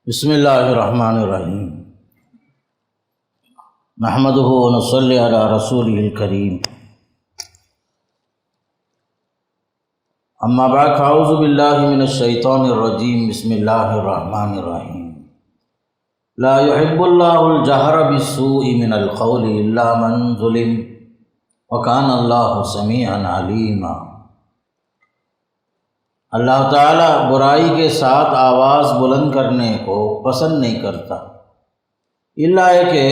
بسم اللہ الرحمن الرحیم نحمدہ ونصلی علی رسولہ الکریم اما بعد فاعوذ باللہ من الشیطان الرجیم بسم اللہ الرحمن الرحیم لا يحب اللہ الجہر بالسوء من القول الا من ظلم وکان اللہ سمیعا علیما۔ اللہ تعالیٰ برائی کے ساتھ آواز بلند کرنے کو پسند نہیں کرتا، الا ہے کہ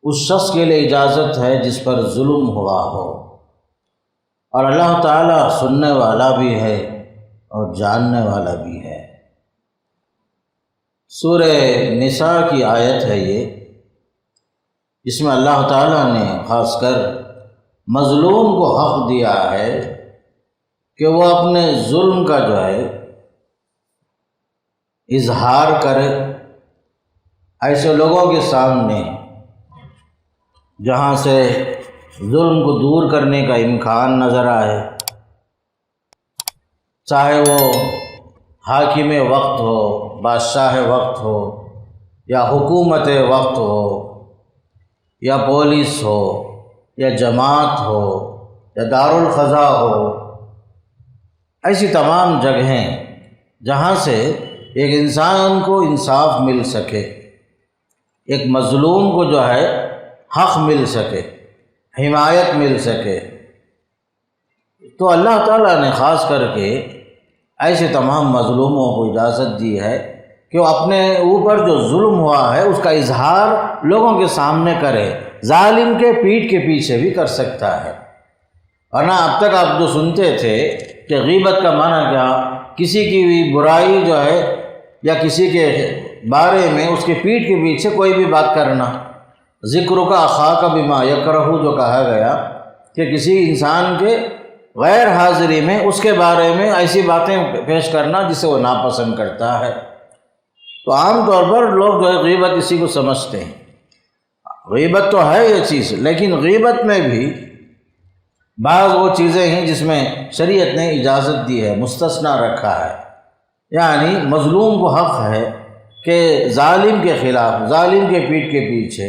اس شخص کے لیے اجازت ہے جس پر ظلم ہوا ہو، اور اللہ تعالیٰ سننے والا بھی ہے اور جاننے والا بھی ہے۔ سورہ نساء کی آیت ہے یہ، جس میں اللہ تعالیٰ نے خاص کر مظلوم کو حق دیا ہے کہ وہ اپنے ظلم کا جو ہے اظہار کرے ایسے لوگوں کے سامنے جہاں سے ظلم کو دور کرنے کا امکان نظر آئے، چاہے وہ حاکم وقت ہو، بادشاہ وقت ہو، یا حکومت وقت ہو، یا پولیس ہو، یا جماعت ہو، یا دارالقضاء ہو، ایسی تمام جگہیں جہاں سے ایک انسان کو انصاف مل سکے، ایک مظلوم کو جو ہے حق مل سکے، حمایت مل سکے، تو اللہ تعالیٰ نے خاص کر کے ایسے تمام مظلوموں کو اجازت دی ہے کہ وہ اپنے اوپر جو ظلم ہوا ہے اس کا اظہار لوگوں کے سامنے کرے، ظالم کے پیٹھ کے پیچھے بھی کر سکتا ہے۔ ورنہ اب تک آپ جو سنتے تھے کہ غیبت کا معنی کیا، کسی کی بھی برائی جو ہے یا کسی کے بارے میں اس کے پیٹھ کے پیچھے کوئی بھی بات کرنا، ذکر کا اخاک بما یکرہ جو کہا گیا کہ کسی انسان کے غیر حاضری میں اس کے بارے میں ایسی باتیں پیش کرنا جسے وہ ناپسند کرتا ہے۔ تو عام طور پر لوگ جو ہے غیبت اسی کو سمجھتے ہیں، غیبت تو ہے یہ چیز، لیکن غیبت میں بھی بعض وہ چیزیں ہیں جس میں شریعت نے اجازت دی ہے، مستثنیٰ رکھا ہے، یعنی مظلوم کو حق ہے کہ ظالم کے خلاف، ظالم کے پیٹھ کے پیچھے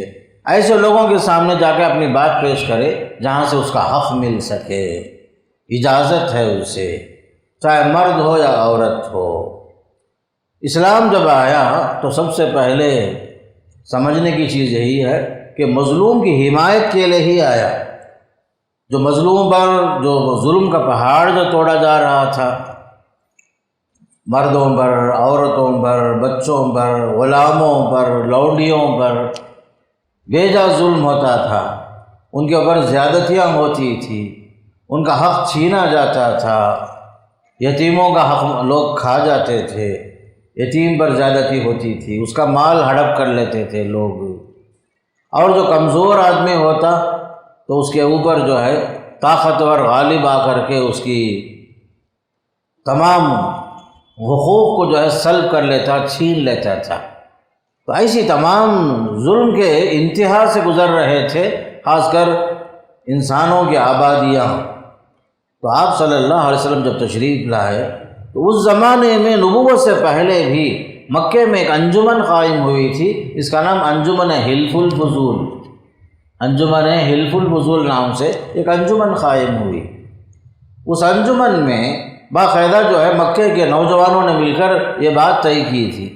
ایسے لوگوں کے سامنے جا کے اپنی بات پیش کرے جہاں سے اس کا حق مل سکے، اجازت ہے اسے، چاہے مرد ہو یا عورت ہو۔ اسلام جب آیا تو سب سے پہلے سمجھنے کی چیز یہی ہے کہ مظلوم کی حمایت کے لیے ہی آیا۔ جو مظلوم پر جو ظلم کا پہاڑ جو توڑا جا رہا تھا، مردوں پر، عورتوں پر، بچوں پر، غلاموں پر، لونڈیوں پر بیجا ظلم ہوتا تھا، ان کے اوپر زیادتیاں ہوتی تھی، ان کا حق چھینا جاتا تھا، یتیموں کا حق لوگ کھا جاتے تھے، یتیم پر زیادتی ہوتی تھی، اس کا مال ہڑپ کر لیتے تھے لوگ، اور جو کمزور آدمی ہوتا تو اس کے اوپر جو ہے طاقتور غالب آ کر کے اس کی تمام حقوق کو جو ہے سلب کر لیتا، چھین لیتا تھا۔ تو ایسی تمام ظلم کے انتہا سے گزر رہے تھے خاص کر انسانوں کی آبادیاں۔ تو آپ صلی اللہ علیہ وسلم جب تشریف لائے تو اس زمانے میں نبوت سے پہلے بھی مکے میں ایک انجمن قائم ہوئی تھی، اس کا نام انجمن حلف الفضول، انجمن حلف الفضول نام سے ایک انجمن قائم ہوئی۔ اس انجمن میں باقاعدہ جو ہے مکے کے نوجوانوں نے مل کر یہ بات طے کی تھی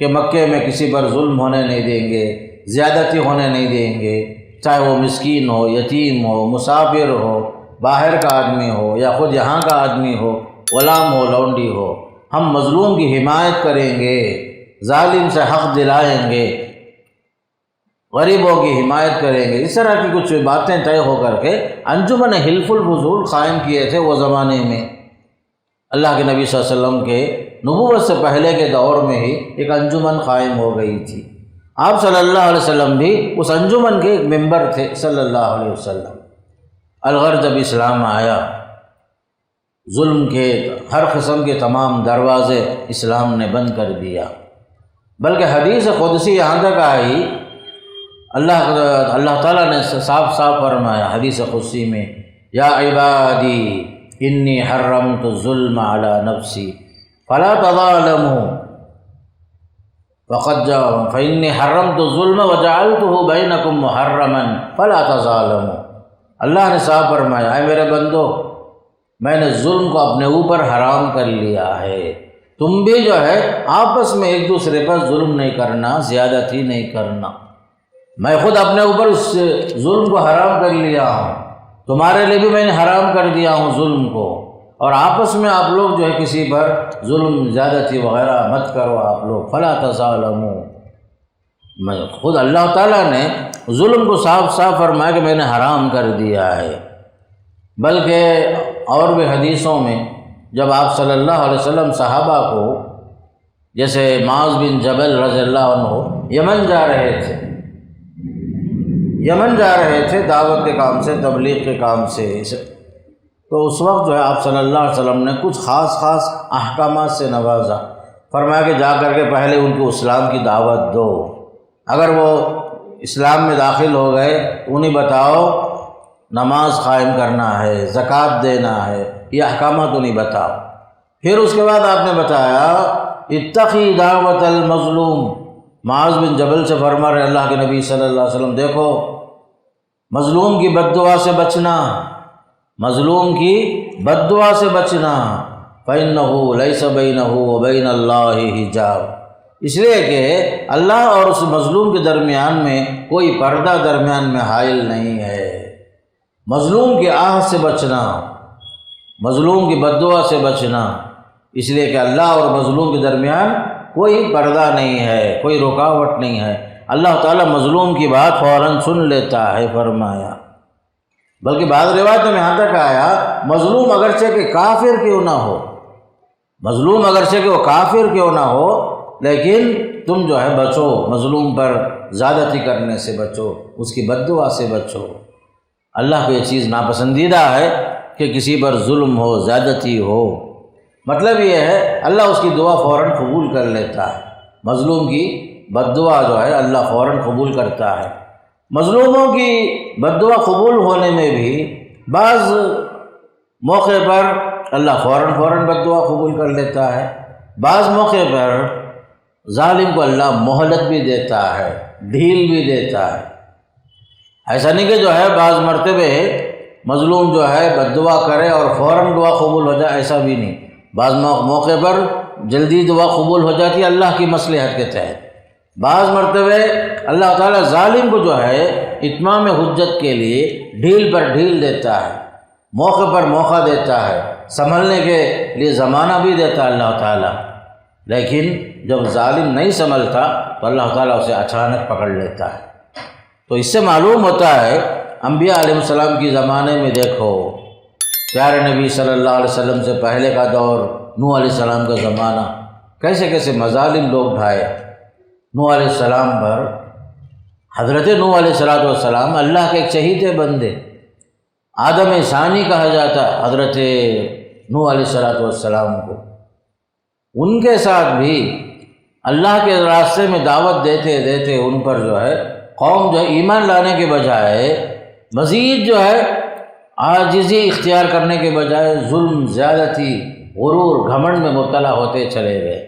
کہ مکے میں کسی پر ظلم ہونے نہیں دیں گے، زیادتی ہونے نہیں دیں گے، چاہے وہ مسکین ہو، یتیم ہو، مسافر ہو، باہر کا آدمی ہو یا خود یہاں کا آدمی ہو، غلام ہو، لونڈی ہو، ہم مظلوم کی حمایت کریں گے، ظالم سے حق دلائیں گے، غریبوں کی حمایت کریں گے۔ اس طرح کی کچھ باتیں طے ہو کر کے انجمن حلف الفضول قائم کیے تھے وہ زمانے میں۔ اللہ کے نبی صلی اللہ علیہ وسلم کے نبوت سے پہلے کے دور میں ہی ایک انجمن قائم ہو گئی تھی۔ آپ صلی اللہ علیہ وسلم بھی اس انجمن کے ایک ممبر تھے صلی اللہ علیہ وسلم۔ الغرض جب اسلام آیا، ظلم کے ہر قسم کے تمام دروازے اسلام نے بند کر دیا، بلکہ حدیث قدسی یہاں تک آئی، اللہ تعالیٰ نے صاف فرمایا حدیث قدسی میں، یا عبادی انی حرمت الظلم علی نفسی فلا تظالموا، فإني حرمت الظلم وجعلته بينكم محرما فلا تظالموا۔ اللہ نے صاف فرمایا، اے میرے بندو، میں نے ظلم کو اپنے اوپر حرام کر لیا ہے، تم بھی جو ہے آپس میں ایک دوسرے پر ظلم نہیں کرنا، زیادتی نہیں کرنا۔ میں خود اپنے اوپر اس ظلم کو حرام کر لیا ہوں، تمہارے لیے بھی میں نے حرام کر دیا ہوں ظلم کو، اور آپس میں آپ لوگ جو ہے کسی پر ظلم زیادتی وغیرہ مت کرو آپ لوگ، فلا تظالموا۔ میں خود اللہ تعالیٰ نے ظلم کو صاف صاف فرمایا کہ میں نے حرام کر دیا ہے۔ بلکہ اور بھی حدیثوں میں جب آپ صلی اللہ علیہ وسلم صحابہ کو، جیسے معاذ بن جبل رضی اللہ عنہ یمن جا رہے تھے دعوت کے کام سے، تبلیغ کے کام سے، تو اس وقت جو ہے آپ صلی اللہ علیہ وسلم نے کچھ خاص احکامات سے نوازا، فرمایا کہ جا کر کے پہلے ان کو اسلام کی دعوت دو، اگر وہ اسلام میں داخل ہو گئے انہیں بتاؤ نماز قائم کرنا ہے، زکوٰۃ دینا ہے، یہ احکامات انہیں بتاؤ۔ پھر اس کے بعد آپ نے بتایا اتقی دعوت المظلوم، معاذ بن جبل سے فرما رہے اللہ کے نبی صلی اللہ علیہ وسلم، دیکھو مظلوم کی بد دعا سے بچنا، مظلوم کی بد دعا سے بچنا، فإنہ لیس بینہ وبین اللہ حجاب، اس لیے کہ اللہ اور اس مظلوم کے درمیان میں کوئی پردہ درمیان میں حائل نہیں ہے۔ مظلوم کی آہ سے بچنا، مظلوم کی بد دعا سے بچنا، اس لیے کہ اللہ اور مظلوم کے درمیان کوئی پردہ نہیں ہے، کوئی رکاوٹ نہیں ہے، اللہ تعالیٰ مظلوم کی بات فوراً سن لیتا ہے فرمایا۔ بلکہ بعض روایتوں میں یہاں تک آیا مظلوم اگرچہ کہ کافر کیوں نہ ہو، مظلوم اگرچہ کہ وہ کافر کیوں نہ ہو، لیکن تم جو ہے بچو، مظلوم پر زیادتی کرنے سے بچو، اس کی بد دعا سے بچو۔ اللہ کو یہ چیز ناپسندیدہ ہے کہ کسی پر ظلم ہو، زیادتی ہو، مطلب یہ ہے اللہ اس کی دعا فوراً قبول کر لیتا ہے، مظلوم کی بد دعا جو ہے اللہ فوراً قبول کرتا ہے۔ مظلوموں کی بد دعا قبول ہونے میں بھی بعض موقع پر اللہ فوراً بد دعا قبول کر لیتا ہے، بعض موقع پر ظالم کو اللہ مہلت بھی دیتا ہے، ڈھیل بھی دیتا ہے۔ ایسا نہیں کہ جو ہے بعض مرتبہ مظلوم جو ہے بد دعا کرے اور فوراً دعا قبول ہو جائے، ایسا بھی نہیں، بعض موقع پر جلدی دعا قبول ہو جاتی ہے اللہ کی مصلحت کے تحت، بعض مرتبہ اللہ تعالیٰ ظالم کو جو ہے اتمام حجت کے لیے ڈھیل پر ڈھیل دیتا ہے، موقع پر موقع دیتا ہے، سنبھلنے کے لیے زمانہ بھی دیتا ہے اللہ تعالیٰ، لیکن جب ظالم نہیں سنبھلتا تو اللہ تعالیٰ اسے اچانک پکڑ لیتا ہے۔ تو اس سے معلوم ہوتا ہے انبیاء علیہ السلام کی زمانے میں دیکھو، پیارے نبی صلی اللہ علیہ وسلم سے پہلے کا دور، نوح علیہ السلام کا زمانہ، کیسے کیسے مظالم لوگ ڈھائے نوح علیہ السلام پر۔ حضرت نوح علیہ السلام اللہ کے ایک چہیتے بندے، آدم ثانی کہا جاتا حضرت نوح علیہ السلام کو، ان کے ساتھ بھی اللہ کے راستے میں دعوت دیتے دیتے ان پر جو ہے قوم جو ہے ایمان لانے کے بجائے مزید جو ہے عاجزی اختیار کرنے کے بجائے ظلم، زیادتی، غرور، گھمنڈ میں مبتلا ہوتے چلے گئے۔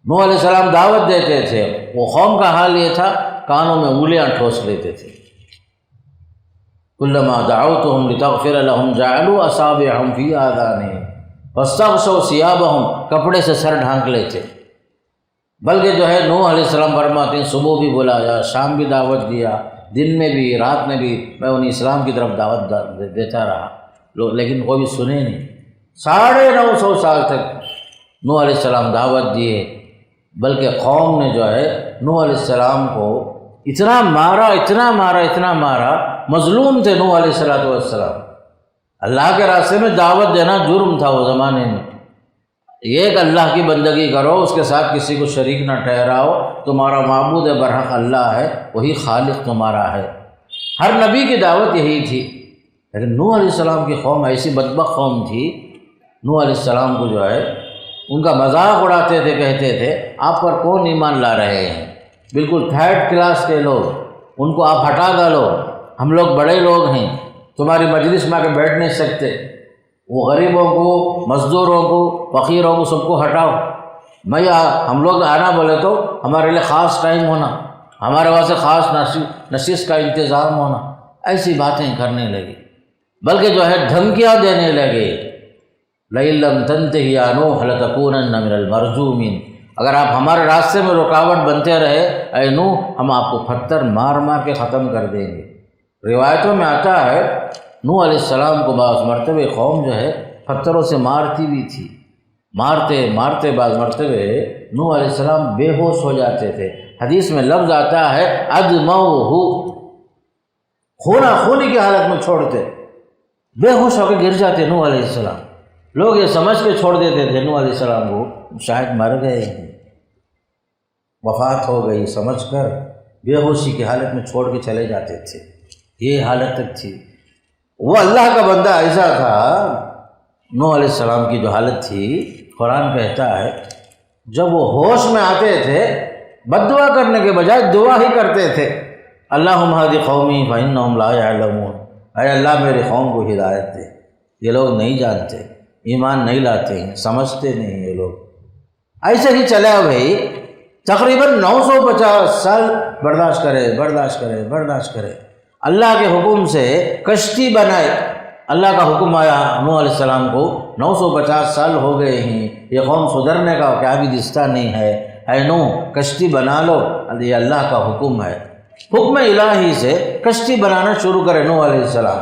نوح علیہ السلام دعوت دیتے تھے، وہ قوم کا حال یہ تھا کانوں میں انگلیاں ٹھوس لیتے تھے۔ کلما دعوتهم لتغفر لهم جعلوا اصابعهم فی آذانهم واستغشوا ثیابهم، کپڑے سے سر ڈھانک لیتے۔ بلکہ جو ہے نوح علیہ السلام فرماتے ہیں صبح بھی بلایا، شام بھی دعوت دیا، دن میں بھی رات میں بھی میں انہیں اسلام کی طرف دعوت دیتا رہا، لیکن کوئی بھی سنے نہیں۔ 950 سال تک نوح علیہ السلام دعوت دیے، بلکہ قوم نے جو ہے نوح علیہ السلام کو اتنا مارا، مظلوم تھے نوح علیہ السلام۔ اللہ کے راستے میں دعوت دینا جرم تھا وہ زمانے میں، ایک اللہ کی بندگی کرو، اس کے ساتھ کسی کو شریک نہ ٹھہراؤ، تمہارا معبود برحق اللہ ہے، وہی خالق تمہارا ہے۔ ہر نبی کی دعوت یہی تھی، لیکن نوح علیہ السلام کی قوم ایسی بدبخت قوم تھی، نوح علیہ السلام کو جو ہے ان کا مذاق اڑاتے تھے، کہتے تھے آپ پر کون ایمان لا رہے ہیں، بالکل تھرڈ کلاس کے لوگ، ان کو آپ ہٹا ڈالو، ہم لوگ بڑے لوگ ہیں، تمہاری مجلس میں آ کے بیٹھ نہیں سکتے، وہ غریبوں کو، مزدوروں کو، فقیروں کو سب کو ہٹاؤ، میں ہم لوگ آنا بولے تو ہمارے لیے خاص ٹائم ہونا، ہمارے واسطے خاص نشست کا انتظام ہونا، ایسی باتیں کرنے لگے، بلکہ جو ہے دھمکیاں دینے لگے، لئن لم تنتہی یا نوح لتکونن من المرجومین، اگر آپ ہمارے راستے میں رکاوٹ بنتے رہے اے نوح، ہم آپ کو پتھر مار مار کے ختم کر دیں گے۔ روایتوں میں آتا ہے نوح علیہ السلام کو بعض مرتبہ قوم جو ہے پتھروں سے مارتی بھی تھی، مارتے مارتے بعض مرتبہ نوح علیہ السلام بے ہوش ہو جاتے تھے۔ حدیث میں لفظ آتا ہے ادموہ، خونا خونی کی حالت میں چھوڑتے، بے ہوش ہو کے گر جاتے نوح علیہ السلام۔ لوگ یہ سمجھ کے چھوڑ دیتے تھے نوح علیہ السلام کو شاید مر گئے ہیں، وفات ہو گئی سمجھ کر بے ہوشی کی حالت میں چھوڑ کے چلے جاتے تھے، یہ حالت تک تھی۔ وہ اللہ کا بندہ ایسا تھا، نوح علیہ السلام کی جو حالت تھی، قرآن کہتا ہے جب وہ ہوش میں آتے تھے بد دعا کرنے کے بجائے دعا ہی کرتے تھے، اللہم اہد قومی فانہم لا یعلمون، اے اللہ میری قوم کو ہدایت دے، یہ لوگ نہیں جانتے، ایمان نہیں لاتے ہیں، سمجھتے نہیں یہ لوگ۔ ایسے ہی چلا بھائی، تقریباً 950 سال برداشت کرے، اللہ کے حکم سے کشتی بنائے، اللہ کا حکم آیا نوح علیہ السلام کو، 950 سال ہو گئے ہیں، یہ قوم سدھرنے کا کیا بھی دستہ نہیں ہے، اے نوح کشتی بنا لو، یہ اللہ کا حکم ہے۔ حکم الہی سے کشتی بنانا شروع کرے نوح علیہ السلام۔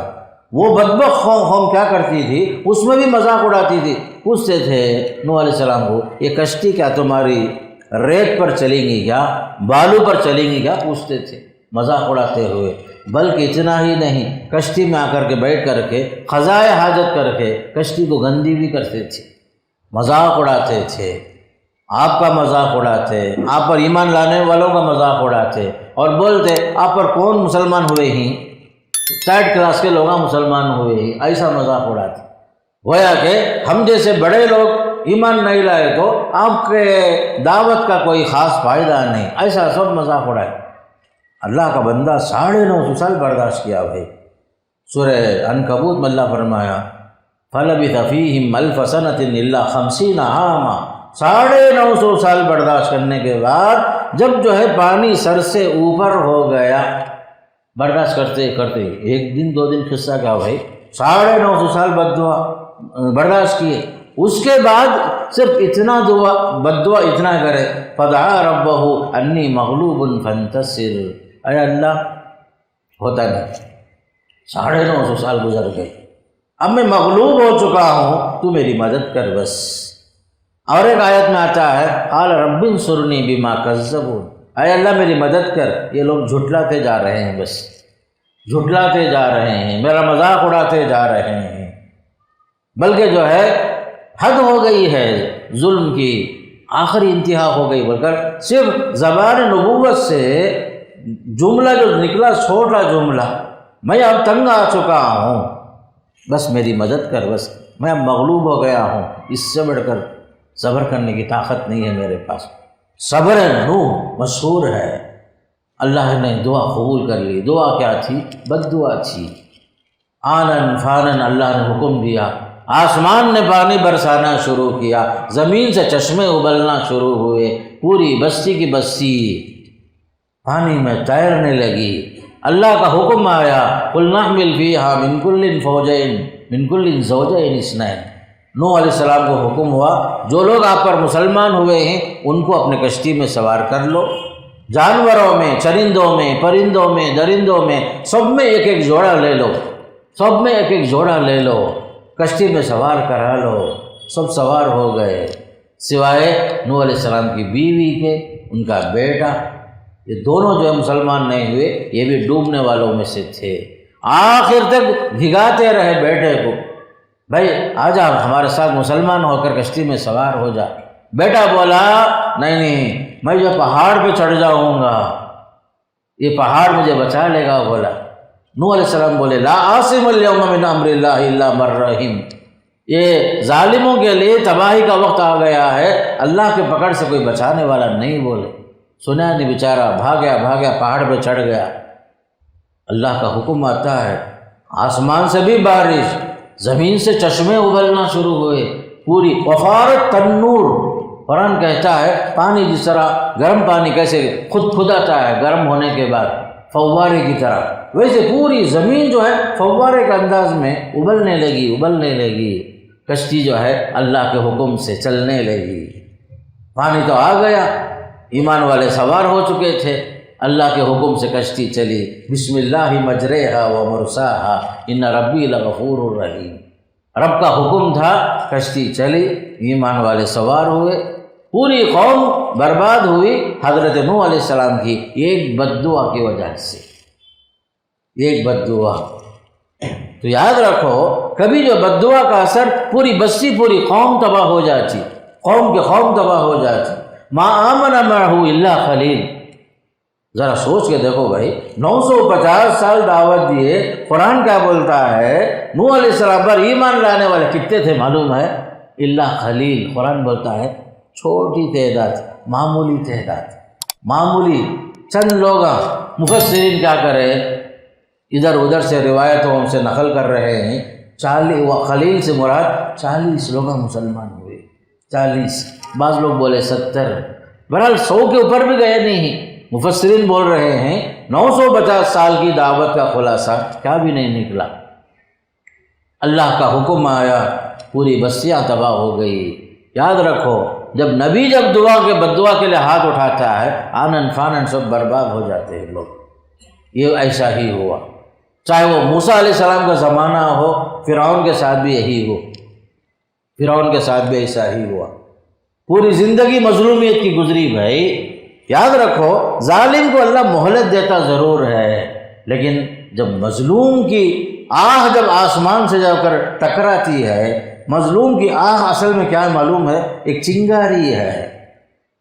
وہ بدبخت قوم کیا کرتی تھی، اس میں بھی مذاق اڑاتی تھی، پوچھتے تھے نوح علیہ السلام کو یہ کشتی کیا تمہاری ریت پر چلیں گی کیا، بالو پر چلیں گی کیا، پوچھتے تھے مذاق اڑاتے ہوئے۔ بلکہ اتنا ہی نہیں، کشتی میں آ کر کے بیٹھ کر کے قضائے حاجت کر کے کشتی کو گندی بھی کرتے تھے، مذاق اڑاتے تھے، آپ کا مذاق اڑاتے، آپ پر ایمان لانے والوں کا مذاق اڑاتے، اور بولتے آپ پر کون مسلمان ہوئے ہی، 3rd کلاس کے لوگ مسلمان ہوئے ہی، ایسا مذاق اڑاتے۔ گویا کہ ہم جیسے بڑے لوگ ایمان نہیں لائے تو آپ کے دعوت کا کوئی خاص فائدہ نہیں، ایسا سب مذاق اڑائے۔ اللہ کا بندہ 950 سال برداشت کیا بھائی۔ سورہ عنکبوت میں اللہ فرمایا فَلَبِثَ فِيهِمْ أَلْفَ سَنَةٍ إِلَّا 50 عَامًا، 950 سال برداشت کرنے کے بعد جب جو ہے پانی سر سے اوپر ہو گیا، برداشت کرتے کرتے 1 دن 2 دن قصہ کیا بھائی، 950 سال بد دعا برداشت کیے، اس کے بعد صرف اتنا دعا بد دعا اتنا کرے فدعا ربہ انی مغلوب فانتصر، اے اللہ ہوتا نہیں، 950 سال گزر گئے، اب میں مغلوب ہو چکا ہوں، تو میری مدد کر بس۔ اور ایک آیت میں آتا ہے قال رب انصرنی بما کذبون، اے اللہ میری مدد کر، یہ لوگ جھٹلاتے جا رہے ہیں، بس جھٹلاتے جا رہے ہیں، میرا مذاق اڑاتے جا رہے ہیں، بلکہ جو ہے حد ہو گئی ہے ظلم کی، آخری انتہا ہو گئی، بول کر صرف زبان نبوت سے جملہ جو نکلا، چھوٹا جملہ، میں اب تنگ آ چکا ہوں، بس میری مدد کر، بس میں اب مغلوب ہو گیا ہوں، اس سے بڑھ کر صبر کرنے کی طاقت نہیں ہے میرے پاس۔ صبر نوح مشہور ہے، اللہ نے دعا قبول کر لی۔ دعا کیا تھی؟ بد دعا تھی۔ آنن فانن اللہ نے حکم دیا، آسمان نے پانی برسانا شروع کیا، زمین سے چشمے ابلنا شروع ہوئے، پوری بستی کی بستی پانی میں تیرنے لگی۔ اللہ کا حکم آیا قل نحمل فیہا من کل فوجین من کل زوجین اثنین۔ نوح علیہ السلام کو حکم ہوا جو لوگ آپ پر مسلمان ہوئے ہیں ان کو اپنے کشتی میں سوار کر لو، جانوروں میں، چرندوں میں، پرندوں میں، درندوں میں، سب میں ایک ایک جوڑا لے لو، سب میں ایک ایک جوڑا لے لو، کشتی میں سوار کرا لو۔ سب سوار ہو گئے سوائے نوح علیہ السلام کی بیوی کے، ان کا بیٹا، یہ دونوں جو ہے مسلمان نہیں ہوئے، یہ بھی ڈوبنے والوں میں سے تھے۔ آخر تک بھگاتے رہے بیٹے کو، بھائی آ جا ہمارے ساتھ مسلمان ہو کر کشتی میں سوار ہو جا۔ بیٹا بولا نہیں میں جو پہاڑ پہ چڑھ جاؤں گا، یہ پہاڑ مجھے بچا لے گا، بولا۔ نوح علیہ السلام بولے لا عاصم اليوم من امر اللہ الا من رحم، یہ ظالموں کے لیے تباہی کا وقت آ گیا ہے، اللہ کے پکڑ سے کوئی بچانے والا نہیں، بولے۔ سنا نہیں بیچارہ، بھاگیا پہاڑ پہ چڑھ گیا۔ اللہ کا حکم آتا ہے، آسمان سے بھی بارش، زمین سے چشمے ابلنا شروع ہوئے، پوری وفارت تنور، قرآن کہتا ہے پانی جس طرح گرم پانی کیسے خود کھداتا ہے گرم ہونے کے بعد فوارے کی طرح، ویسے پوری زمین جو ہے فوارے کے انداز میں ابلنے لگی، کشتی جو ہے اللہ کے حکم سے چلنے لگی۔ پانی تو آ گیا، ایمان والے سوار ہو چکے تھے، اللہ کے حکم سے کشتی چلی، بسم اللہ مجریہا و مرساہا ان ربی لغفور الرحیم، رب کا حکم تھا، کشتی چلی، ایمان والے سوار ہوئے، پوری قوم برباد ہوئی حضرت نوح علیہ السلام کی ایک بد دعا کی وجہ سے، ایک بد دعا۔ تو یاد رکھو کبھی جو بد دعا کا اثر پوری بستی پوری قوم تباہ ہو جاتی، قوم کے قوم تباہ ہو جاتی، ما آمن معہ الا خلیل۔ ذرا سوچ کے دیکھو بھائی، 950 سال دعوت دیے، قرآن کیا بولتا ہے؟ نوح علیہ السلام پر ایمان لانے والے کتنے تھے معلوم ہے؟ الا خلیل، قرآن بولتا ہے چھوٹی تعداد، معمولی تعداد، معمولی چند لوگ۔ مفسرین کیا کرے، ادھر ادھر سے روایتوں سے نقل کر رہے ہیں، 40 خلیل سے مراد 40 لوگ مسلمان ہوئے، 40، بعض لوگ بولے 70، بہرحال 100 کے اوپر بھی گئے نہیں۔ مفسرین بول رہے ہیں 950 سال کی دعوت کا خلاصہ کیا بھی نہیں نکلا، اللہ کا حکم آیا، پوری بستیاں تباہ ہو گئی۔ یاد رکھو جب نبی دعا کے بد دعا کے لیے ہاتھ اٹھاتا ہے، آنن فانن سب برباد ہو جاتے ہیں لوگ۔ یہ ایسا ہی ہوا، چاہے وہ موسیٰ علیہ السلام کا زمانہ ہو، فرعون کے ساتھ بھی یہی ہو، فرعون کے ساتھ بھی ایسا ہی ہوا، پوری زندگی مظلومیت کی گزری۔ بھائی یاد رکھو ظالم کو اللہ مہلت دیتا ضرور ہے، لیکن جب مظلوم کی آہ جب آسمان سے جا کر ٹکراتی ہے، مظلوم کی آہ اصل میں کیا معلوم ہے؟ ایک چنگاری ہے،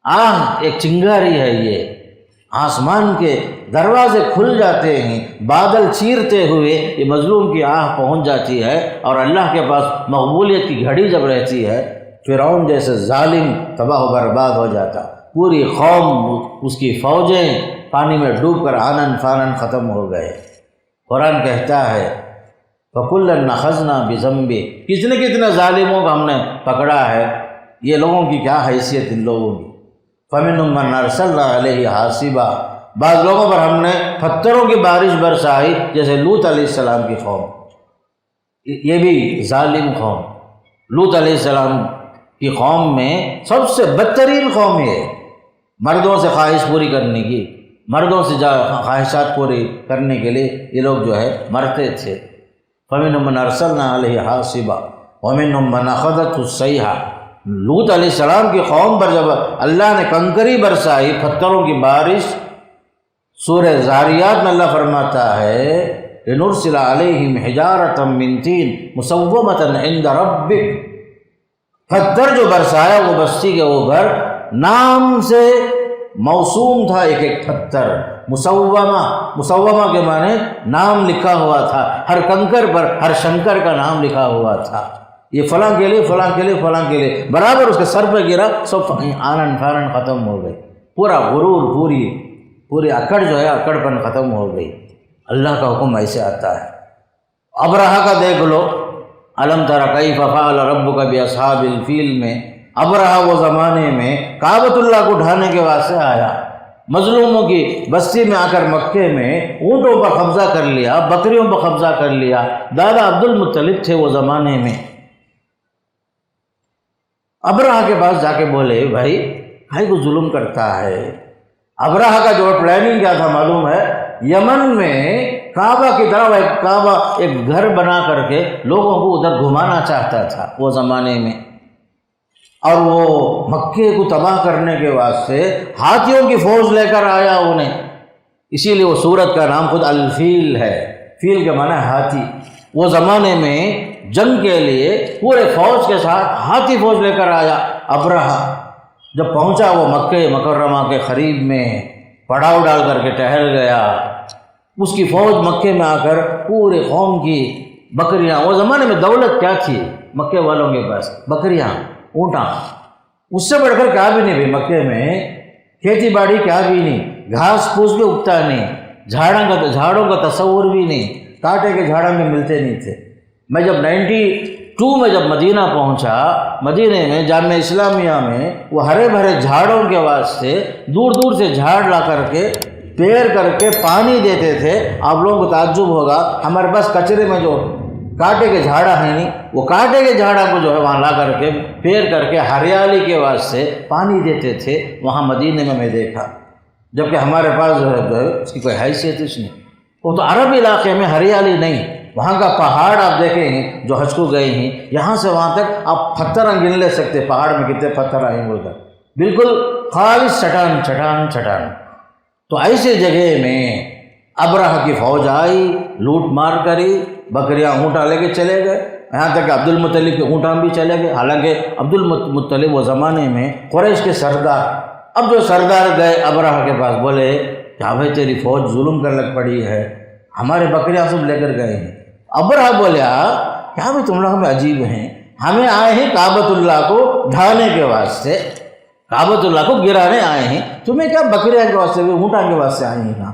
آہ ایک چنگاری ہے، یہ آسمان کے دروازے کھل جاتے ہیں، بادل چیرتے ہوئے یہ مظلوم کی آہ پہنچ جاتی ہے، اور اللہ کے پاس مقبولیت کی گھڑی جب رہتی ہے، فرعون جیسے ظالم تباہ و برباد ہو جاتا، پوری قوم اس کی فوجیں پانی میں ڈوب کر آنن فانن ختم ہو گئے۔ قرآن کہتا ہے فَكُلًّا أَخَذْنَا بِذَنبِهِ، کتنے ظالموں کو ہم نے پکڑا ہے۔ یہ لوگوں کی کیا حیثیت ان لوگوں کی؟ فَمِنْهُم مَّنْ أَرْسَلْنَا عَلَيْهِ حَاصِبًا، بعض لوگوں پر ہم نے پتھروں کی بارش برسائی، جیسے لوط علیہ السلام کی قوم، یہ بھی ظالم قوم۔ لوط علیہ السلام کی قوم میں سب سے بدترین قوم ہے، مردوں سے خواہش پوری کرنے کی، مردوں سے خواہشات پوری کرنے کے لیے یہ لوگ جو ہے مرتے تھے۔ فَمِنْهُم مَّنْ أَرْسَلْنَا عَلَيْهِ حَاصِبًا وَمِنْهُم مَّنْ أَخَذَتْهُ الصَّيْحَةُ، لوط علیہ السلام کی قوم پر جب اللہ نے کنکری برسائی، پتھروں کی بارش، سورہ زاریات میں اللہ فرماتا ہے لِنُرْسِلَ عَلَيْهِمْ حِجَارَةً مِّن طِينٍ مُّسَوَّمَةً عِندَ رَبِّكَ، پتھر جو برسایا وہ بستی کے اوپر نام سے موسوم تھا، ایک ایک پتھر، مسومہ کے معنی نام لکھا ہوا تھا، ہر کنکر پر ہر شنکر کا نام لکھا ہوا تھا، یہ فلاں کے لیے فلاں کے لیے فلاں کے لیے، برابر اس کے سر پہ گرا، سب آنن فانن ختم ہو گئے، پورا غرور، پوری اکڑ جو ہے اکڑ پن ختم ہو گئی۔ اللہ کا حکم ایسے آتا ہے۔ ابرہہ کا دیکھ لو، الم تر کیف فعل ربک باصحاب الفیل میں، ابرہہ وہ زمانے میں کعبۃ اللہ کو ڈھانے کے واسطے آیا، مظلوموں کی بستی میں آ کر مکے میں اونٹوں پر قبضہ کر لیا، بکریوں پر قبضہ کر لیا۔ دادا عبد المطلب تھے وہ زمانے میں، ابرہہ کے پاس جا کے بولے بھائی بھائی کو ظلم کرتا ہے۔ ابرہہ کا جو پلاننگ کیا تھا معلوم ہے، یمن میں کعبہ کی طرف ایک گھر بنا کر کے لوگوں کو ادھر گھمانا چاہتا تھا وہ زمانے میں، اور وہ مکے کو تباہ کرنے کے واسطے ہاتھیوں کی فوج لے کر آیا انہیں، اسی لیے وہ سورت کا نام خود الفیل ہے، فیل کے معنی ہاتھی۔ وہ زمانے میں جنگ کے لیے پورے فوج کے ساتھ ہاتھی فوج لے کر آیا ابرہہ۔ جب پہنچا وہ مکہ مکرمہ کے قریب میں پڑاؤ ڈال کر کے ٹہل گیا، اس کی فوج مکے میں آ کر پورے قوم کی بکریاں، وہ زمانے میں دولت کیا تھی مکے والوں کے پاس؟ بکریاں، اونٹاں، اس سے بڑھ کر کیا بھی نہیں بھی مکے میں، کھیتی باڑی کیا بھی نہیں، گھاس پھوس بھی اگتا نہیں، جھاڑوں کا تصور بھی نہیں، کانٹے کے جھاڑوں میں ملتے نہیں تھے۔ میں جب 2 میں جب مدینہ پہنچا، مدینے میں جامعہ اسلامیہ میں وہ ہرے بھرے جھاڑوں کے واسطے دور دور سے جھاڑ لا کر کے پیر کر کے پانی دیتے تھے۔ آپ لوگوں کو تعجب ہوگا، ہمارے پاس کچرے میں جو کانٹے کے جھاڑا ہیں نہیں، وہ کانٹے کے جھاڑا کو جو ہے وہاں لا کر کے پیر کر کے ہریالی کے واسطے پانی دیتے تھے وہاں مدینے میں دیکھا، جبکہ ہمارے پاس جو ہے اس کی کوئی حیثیت اس نہیں۔ وہ تو عرب علاقے میں ہریالی نہیں، وہاں کا پہاڑ آپ دیکھیں ہیں جو حج کو گئے ہیں، یہاں سے وہاں تک آپ پتھر گن لے سکتے، پہاڑ میں کتنے پتھر آئے ہیں ادھر، بالکل خالص چٹان چٹان چٹان۔ تو ایسے جگہ میں ابرہہ کی فوج آئی، لوٹ مار کری، بکریاں اونٹا لے کے چلے گئے، یہاں تک کہ عبد المطلب کے اونٹاں بھی چلے گئے۔ حالانکہ عبد المطلب وہ زمانے میں قریش کے سردار، اب جو سردار گئے ابرہہ کے پاس، بولے کیا بھائی تیری فوج ظلم کر لگ پڑی ہے، ہمارے بکریاں سب لے کر گئے ہیں۔ ابرہہ بولیا کیا بھائی تم لوگ ہمیں عجیب ہیں، ہمیں آئے ہیں کعبۃ اللہ کو ڈھانے کے واسطے، کعبۃ اللہ کو گرانے آئے ہیں، تمہیں کیا بکریاں کے واسطے اونٹاں کے واسطے آئی ہیں نا؟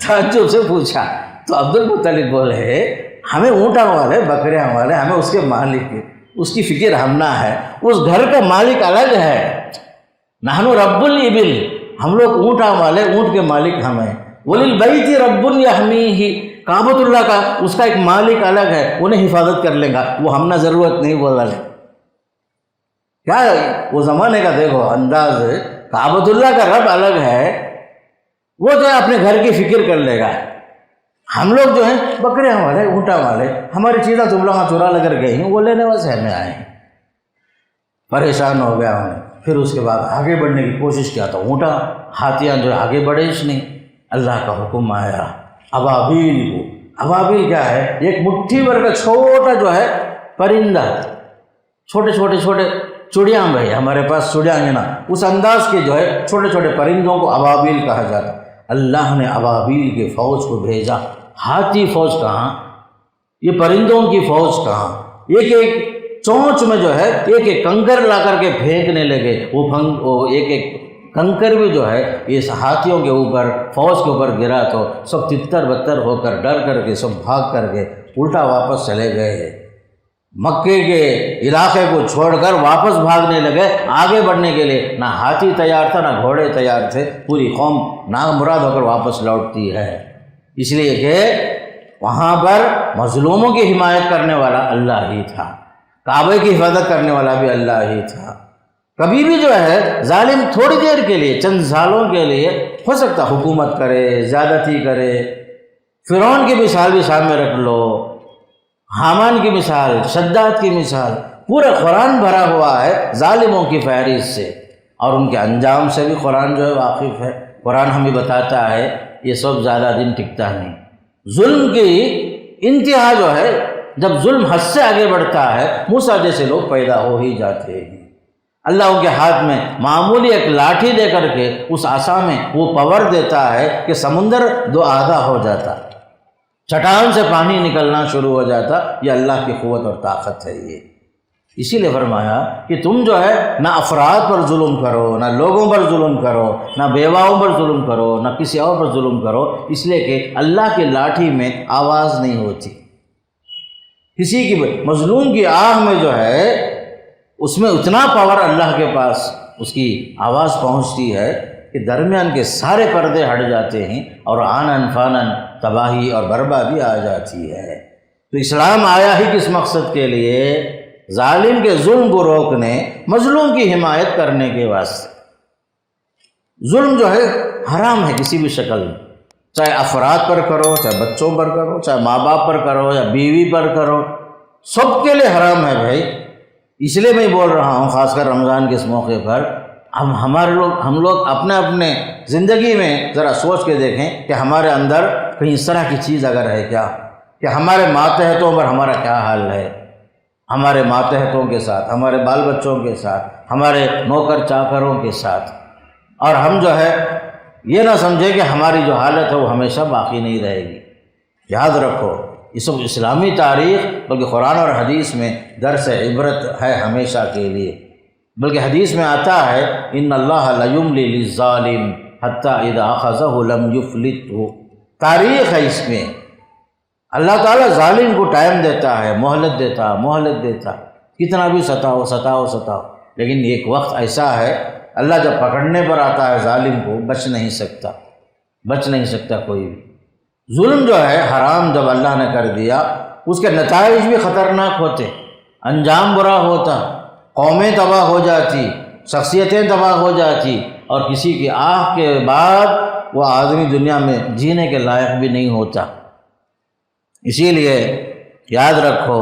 تعجب سے پوچھا تو عبد المطلب بولے ہمیں اونٹاں والے بکریاں والے، ہمیں اس کے مالک، اس کی فکر ہم نہ ہے، اس گھر کا مالک الگ ہے، نحن رب الابل، ہم لوگ اونٹاں والے، اونٹ کے مالک ہمیں، وللبیت رب یحمیہ، کعبۃ اللہ کا اس کا ایک مالک الگ ہے، انہیں حفاظت کر لے گا، وہ ہم نہ ضرورت نہیں بولا لے۔ کیا وہ زمانے کا دیکھو انداز، کعبۃ اللہ کا رب الگ ہے، وہ جو ہے اپنے گھر کی فکر کر لے گا، ہم لوگ جو ہیں بکریاں والے اونٹا والے، ہماری چیزیں تم لوگ چورا لے کر گئے ہیں، وہ لینے واسطے ہمیں آئے ہیں۔ پریشان ہو گیا انہیں، پھر اس کے بعد آگے بڑھنے کی کوشش کیا تو اونٹا ہاتھیاں جو آگے بڑھے اس نہیں، اللہ کا حکم آیا ابابیل کو۔ ابابیل کیا ہے؟ ایک مٹھی بھر کا چھوٹا جو ہے پرندہ، چھوٹے چھوٹے چھوٹے چڑیاں، بھائی ہمارے پاس چڑیاں ہیں نا، اس انداز کے جو ہے چھوٹے چھوٹے پرندوں کو ابابیل کہا جاتا۔ اللہ نے ابابیل کے فوج کو بھیجا، ہاتھی فوج کہاں، یہ پرندوں کی فوج کہاں، ایک ایک چونچ میں جو ہے ایک ایک کنکر لا کر کے پھینکنے لگے، وہ ایک ایک کنکر بھی جو ہے اس ہاتھیوں کے اوپر، فوج کے اوپر گرا تو سب تتر بتر ہو کر ڈر کر کے سب بھاگ کر کے الٹا واپس چلے گئے، مکے کے علاقے کو چھوڑ کر واپس بھاگنے لگے آگے بڑھنے کے لیے۔ نہ ہاتھی تیار تھا نہ گھوڑے تیار تھے، پوری قوم نامراد ہو کر واپس لوٹتی ہے، اس لیے کہ وہاں پر مظلوموں کی حمایت کرنے والا اللہ ہی تھا، کعبے کی حفاظت کرنے والا بھی اللہ ہی تھا۔ کبھی بھی جو ہے ظالم تھوڑی دیر کے لیے، چند سالوں کے لیے ہو سکتا حکومت کرے، زیادتی کرے، فرعون کی مثال بھی سامنے رکھ لو، حامان کی مثال، شداد کی مثال، پورا قرآن بھرا ہوا ہے ظالموں کی فہرست سے، اور ان کے انجام سے بھی قرآن جو ہے واقف ہے۔ قرآن ہمیں بتاتا ہے یہ سب زیادہ دن ٹکتا نہیں، ظلم کی انتہا جو ہے جب ظلم حد سے آگے بڑھتا ہے، موسیٰ جیسے لوگ پیدا ہو ہی جاتے ہیں۔ اللہ ان کے ہاتھ میں معمولی ایک لاٹھی دے کر کے اس عصا میں وہ پاور دیتا ہے کہ سمندر دو آدھا ہو جاتا، چٹان سے پانی نکلنا شروع ہو جاتا۔ یہ اللہ کی قوت اور طاقت ہے یہ۔ اسی لیے فرمایا کہ تم جو ہے نہ افراد پر ظلم کرو، نہ لوگوں پر ظلم کرو، نہ بیواؤں پر ظلم کرو، نہ کسی اور پر ظلم کرو، اس لیے کہ اللہ کی لاٹھی میں آواز نہیں ہوتی، کسی کی مظلوم کی آہ میں جو ہے اس میں اتنا پاور اللہ کے پاس اس کی آواز پہنچتی ہے کہ درمیان کے سارے پردے ہٹ جاتے ہیں اور آنن فانن تباہی اور بربادی آ جاتی ہے۔ تو اسلام آیا ہی کس مقصد کے لیے؟ ظالم کے ظلم کو روکنے، مظلوم کی حمایت کرنے کے واسطے۔ ظلم جو ہے حرام ہے کسی بھی شکل میں، چاہے افراد پر کرو، چاہے بچوں پر کرو، چاہے ماں باپ پر کرو یا بیوی پر کرو، سب کے لیے حرام ہے بھائی۔ اس لیے میں بول رہا ہوں خاص کر رمضان کے اس موقع پر، ہم لوگ اپنے اپنے زندگی میں ذرا سوچ کے دیکھیں کہ ہمارے اندر کہیں اس طرح کی چیز اگر ہے کیا، کہ ہمارے ماتحتوں پر ہمارا کیا حال ہے، ہمارے ماتحتوں کے ساتھ، ہمارے بال بچوں کے ساتھ، ہمارے نوکر چاکروں کے ساتھ، اور ہم جو ہے یہ نہ سمجھیں کہ ہماری جو حالت ہے وہ ہمیشہ باقی نہیں رہے گی۔ یاد رکھو یہ سب اسلامی تاریخ بلکہ قرآن اور حدیث میں درس عبرت ہے ہمیشہ کے لیے، بلکہ حدیث میں آتا ہے ان اللہ لیملی للظالم حتی اذا اخذہ لم یفلتہ، تاریخ ہے اس میں۔ اللہ تعالیٰ ظالم کو ٹائم دیتا ہے، مہلت دیتا، کتنا بھی ستاؤ، لیکن ایک وقت ایسا ہے اللہ جب پکڑنے پر آتا ہے ظالم کو بچ نہیں سکتا کوئی بھی۔ ظلم جو ہے حرام جب اللہ نے کر دیا، اس کے نتائج بھی خطرناک ہوتے، انجام برا ہوتا، قومیں تباہ ہو جاتی، شخصیتیں تباہ ہو جاتی، اور کسی کی آہ کے بعد وہ آدمی دنیا میں جینے کے لائق بھی نہیں ہوتا۔ اسی لیے یاد رکھو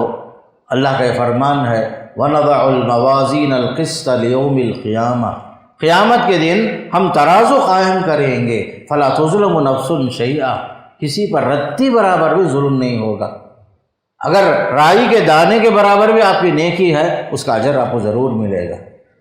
اللہ کا یہ فرمان ہے وَنَضَعُ الْمَوَازِينَ الْقِسْطَ لِيَوْمِ الْقِيَامَةِ، قیامت کے دن ہم ترازو قائم کریں گے، فَلَا تُظْلَمُ نَفْسٌ شَيْئًا، کسی پر رتی برابر بھی ظلم نہیں ہوگا۔ اگر رائی کے دانے کے برابر بھی آپ کی نیکی ہے اس کا اجر آپ کو ضرور ملے گا،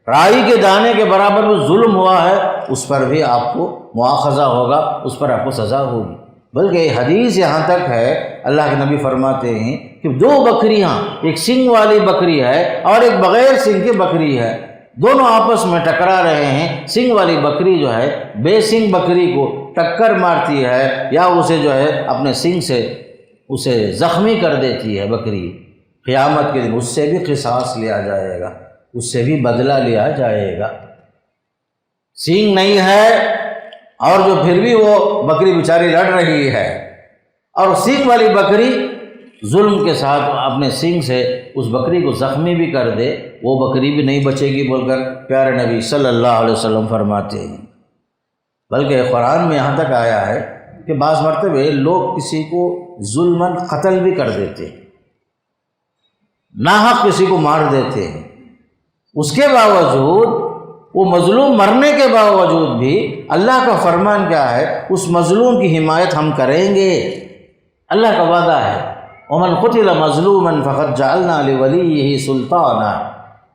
رائی کے دانے کے برابر بھی ظلم ہوا ہے اس پر بھی آپ کو مواخذہ ہوگا، اس پر آپ کو سزا ہوگی۔ بلکہ یہ حدیث یہاں تک ہے اللہ کے نبی فرماتے ہیں کہ دو بکریاں، ایک سنگ والی بکری ہے اور ایک بغیر سنگ کی بکری ہے، دونوں آپس میں ٹکرا رہے ہیں، سنگ والی بکری جو ہے بے سنگ بکری کو ٹکر مارتی ہے یا اسے جو ہے اپنے سنگ سے اسے زخمی کر دیتی ہے بکری، قیامت کے دن اس سے بھی قصاص لیا جائے گا، اس سے بھی بدلہ لیا جائے گا۔ سینگ نہیں ہے اور جو پھر بھی وہ بکری بیچاری لڑ رہی ہے، اور سینگ والی بکری ظلم کے ساتھ اپنے سینگ سے اس بکری کو زخمی بھی کر دے، وہ بکری بھی نہیں بچے گی بول کر پیارے نبی صلی اللہ علیہ وسلم فرماتے ہیں۔ بلکہ قرآن میں یہاں تک آیا ہے کہ بعض مرتبہ لوگ کسی کو ظلماً قتل بھی کر دیتے ہیں، ناحق کسی کو مار دیتے ہیں، اس کے باوجود وہ مظلوم مرنے کے باوجود بھی اللہ کا فرمان کیا ہے، اس مظلوم کی حمایت ہم کریں گے، اللہ کا وعدہ ہے وَمَنْ قُتِلَ مَظْلُومًا فَقَدْ جَعَلْنَا لِوَلِيِّهِ سُلْطَانًا،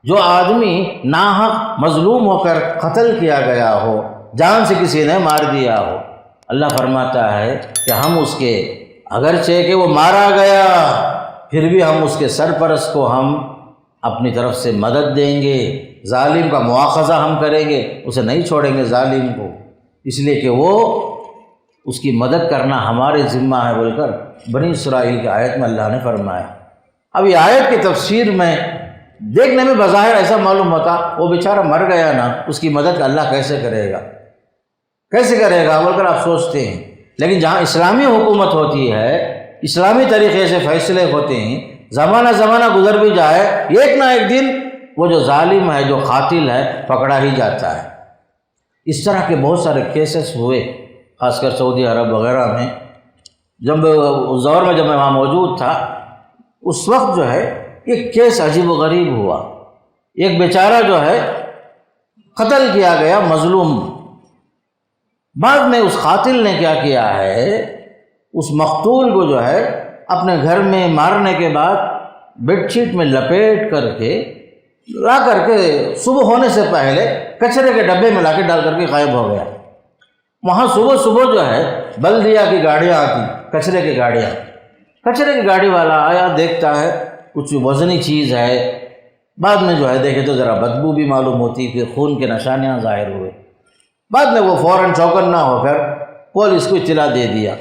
جو آدمی ناحق مظلوم ہو کر قتل کیا گیا ہو، جان سے کسی نے مار دیا ہو، اللہ فرماتا ہے کہ ہم اس کے اگرچہ کہ وہ مارا گیا پھر بھی ہم اس کے سرپرست کو ہم اپنی طرف سے مدد دیں گے، ظالم کا مواخذہ ہم کریں گے، اسے نہیں چھوڑیں گے ظالم کو، اس لیے کہ وہ اس کی مدد کرنا ہمارے ذمہ ہے بول کر بنی اسرائیل کی آیت میں اللہ نے فرمایا۔ اب یہ آیت کی تفسیر میں دیکھنے میں بظاہر ایسا معلوم ہوتا وہ بیچارہ مر گیا نا، اس کی مدد اللہ کیسے کرے گا بول کر آپ سوچتے ہیں، لیکن جہاں اسلامی حکومت ہوتی ہے، اسلامی طریقے سے فیصلے ہوتے ہیں، زمانہ گزر بھی جائے، ایک نہ ایک دن وہ جو ظالم ہے، جو قاتل ہے، پکڑا ہی جاتا ہے۔ اس طرح کے بہت سارے کیسز ہوئے، خاص کر سعودی عرب وغیرہ میں، جب اس دور میں جب میں وہاں موجود تھا، اس وقت جو ہے ایک کیس عجیب و غریب ہوا، ایک بیچارہ جو ہے قتل کیا گیا مظلوم، بعد میں اس قاتل نے کیا کیا ہے، اس مقتول کو جو ہے اپنے گھر میں مارنے کے بعد بیڈ شیٹ میں لپیٹ کر کے لا کر کے صبح ہونے سے پہلے کچرے کے ڈبے میں لا کے ڈال کر کے غائب ہو گیا۔ وہاں صبح جو ہے بلدیہ کی گاڑیاں آتی، کچرے کی گاڑی والا آیا، دیکھتا ہے کچھ وزنی چیز ہے، بعد میں جو ہے دیکھے تو ذرا بدبو بھی معلوم ہوتی، پھر خون کے نشانیاں ظاہر ہوئے، بعد میں وہ فوراً چوکنا ہو کر پولیس کو اطلاع دے دیا،